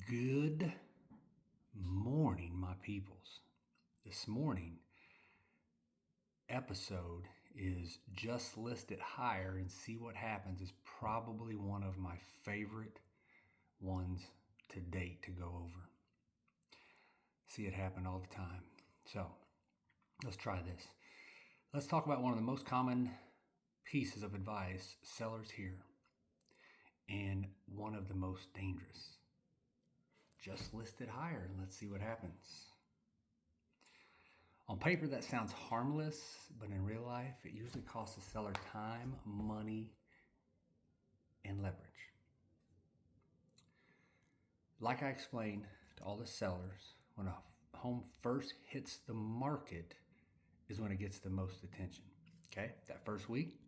Good morning, my peoples. This morning episode is just listed higher and see what happens is probably one of my favorite ones to date to go over. See it happen all the time. So let's try this. Let's talk about one of the most common pieces of advice sellers hear and one of the most dangerous. Just list it higher and let's see what happens. On paper, that sounds harmless, but in real life, it usually costs the seller time, money, and leverage. Like I explained to all the sellers, when a home first hits the market is when it gets the most attention. Okay, that first week,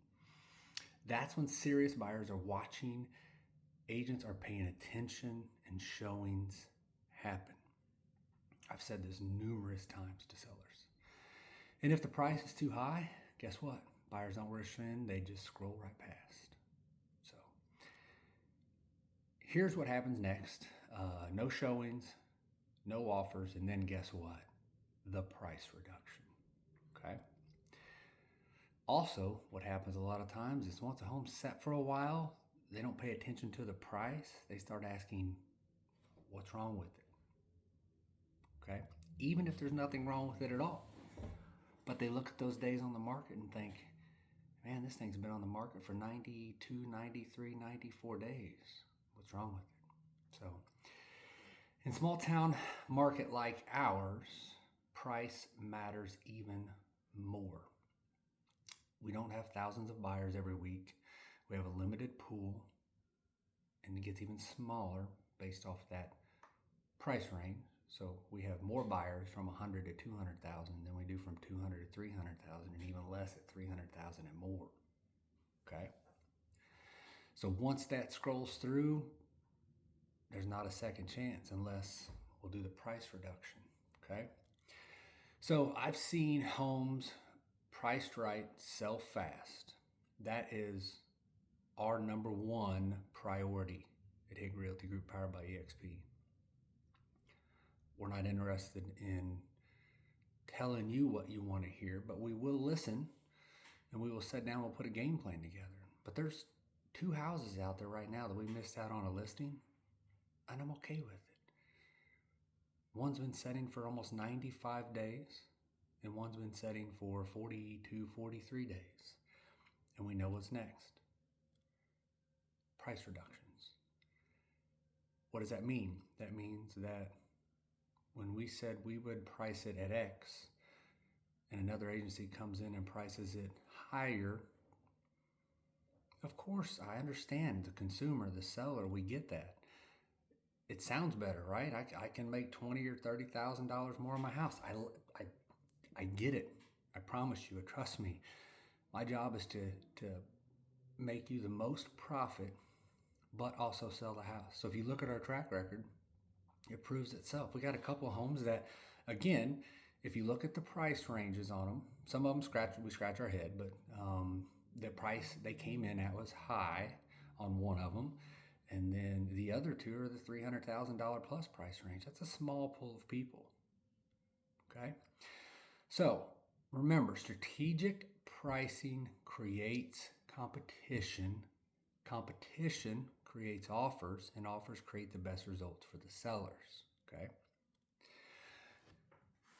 that's when serious buyers are watching, agents are paying attention, and showings happen. I've said this numerous times to sellers. And if the price is too high, guess what? Buyers don't rush in, they just scroll right past. So here's what happens next. No showings, no offers, and then guess what? The price reduction. Okay. Also, what happens a lot of times is once a home's set for a while, they don't pay attention to the price. They start asking, what's wrong with it? Okay. Even if there's nothing wrong with it at all. But they look at those days on the market and think, man, this thing's been on the market for 92, 93, 94 days. What's wrong with it? So in small town market like ours, price matters even more. We don't have thousands of buyers every week. We have a limited pool, and it gets even smaller based off that price range. So we have more buyers from 100 to 200,000 than we do from 200 to 300,000, and even less at 300,000 and more. Okay. So once that scrolls through, there's not a second chance unless we'll do the price reduction. Okay. So I've seen homes priced right sell fast. That is our number one priority at Hig Realty Group, powered by EXP. We're not interested in telling you what you want to hear, but we will listen and we will sit down, we'll put a game plan together. But there's 2 houses out there right now that we missed out on a listing, and I'm okay with it. One's been setting for almost 95 days, and one's been setting for 42, 43 days. And we know what's next. Price reductions. What does that mean? That means that when we said we would price it at X and another agency comes in and prices it higher, of course, I understand the consumer, the seller, we get that. It sounds better, right? I can make $20,000 or $30,000 more on my house. I get it. I promise you, trust me. My job is to make you the most profit, but also sell the house. So if you look at our track record, it proves itself. We got a couple of homes that, again, if you look at the price ranges on them, some of them we scratch our head, but the price they came in at was high on one of them. And then the other 2 are the $300,000 plus price range. That's a small pool of people. Okay. So remember, strategic pricing creates competition. Competition creates offers, and offers create the best results for the sellers. Okay.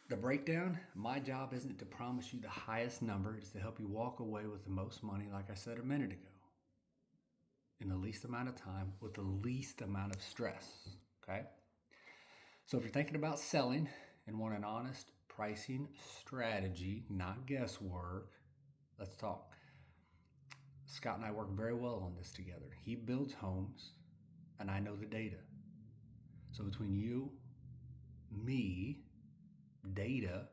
The breakdown, my job isn't to promise you the highest number, it's to help you walk away with the most money, like I said a minute ago, in the least amount of time with the least amount of stress. Okay. So if you're thinking about selling and want an honest pricing strategy, not guesswork, let's talk. Scott and I work very well on this together. He builds homes, and I know the data. So between you, me, data,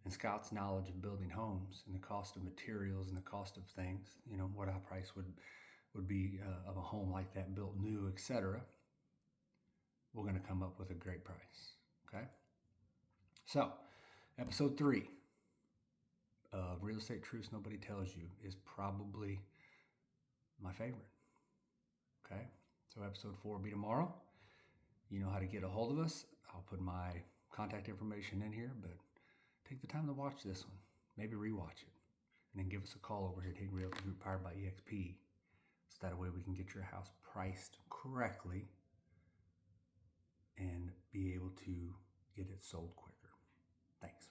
and Scott's knowledge of building homes and the cost of materials and the cost of things, what our price would be of a home like that built new, etc., we're going to come up with a great price. Okay? So, episode 3 of Real Estate Truths Nobody Tells You is probably my favorite. Okay? So episode 4 will be tomorrow. You know how to get a hold of us. I'll put my contact information in here, but take the time to watch this one. Maybe rewatch it. And then give us a call over here at Hidden Realty Group, powered by EXP. So that way we can get your house priced correctly and be able to get it sold quicker. Thanks.